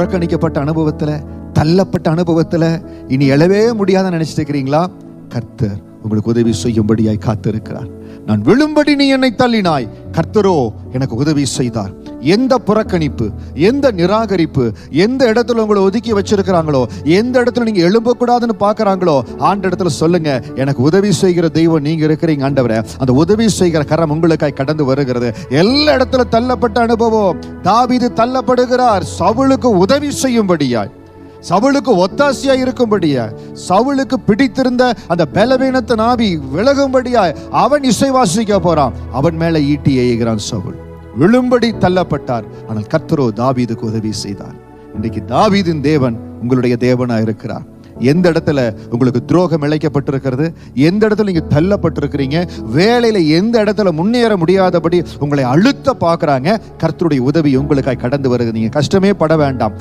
புறக்கணிக்கப்பட்ட அனுபவத்துல, தள்ளப்பட்ட அனுபவத்துல இனி எழவே முடியாத நினைச்சிட்டு இருக்கிறீங்களா? கர்த்தர் உங்களுக்கு உதவி செய்யும்படியாய் காத்திருக்கிறார். நான் விழும்படி நீ என்னை தள்ளினாய், கர்த்தரோ எனக்கு உதவி செய்தார். எந்த புறக்கணிப்பு, எந்த நிராகரிப்பு, எந்த இடத்துல உங்களை ஒதுக்கி வச்சிருக்கிறாங்களோ, எந்த இடத்துல நீங்க எழும்பக்கூடாதுன்னு பாக்குறாங்களோ, ஆண்ட இடத்துல சொல்லுங்க, எனக்கு உதவி செய்கிற தெய்வம் நீங்க இருக்கிறீங்க ஆண்டவரே. அந்த உதவி செய்கிற கரம் உங்களுக்காய் கடந்து வருகிறது. எல்லா இடத்துல தள்ளப்பட்ட அனுபவம். தாவீது தள்ளப்படுகிறார் சவுலுக்கு உதவி செய்யும்படியாய், சவுலுக்கு ஒத்தாசையா இருக்கும்படியாய், சவுலுக்கு பிடித்திருந்த அந்த பலவீனத்தின் ஆவி விலகும்படியாய் அவன் இசை வாசிக்க போறான். அவன் மேல ஈட்டி எய்கிறான் சவுல். விழும்படி தள்ளப்பட்டார். ஆனால் கர்த்தரோ தாவீதுக்கு உதவி செய்தார். இன்றைக்கு தாவீதின் தேவன் உங்களுடைய தேவனா இருக்கிறார். எந்த இடத்துல உங்களுக்கு துரோகம் இழைக்கப்பட்டிருக்கிறது, எந்த இடத்துல நீங்க தள்ளப்பட்டிருக்கிறீங்க, வேலையில எந்த இடத்துல முன்னேற முடியாதபடி உங்களை அழுத்த பாக்குறாங்க, கர்த்தருடைய உதவி உங்களுக்காய் கடந்து வருது. நீங்க கஷ்டமே பட வேண்டாம்.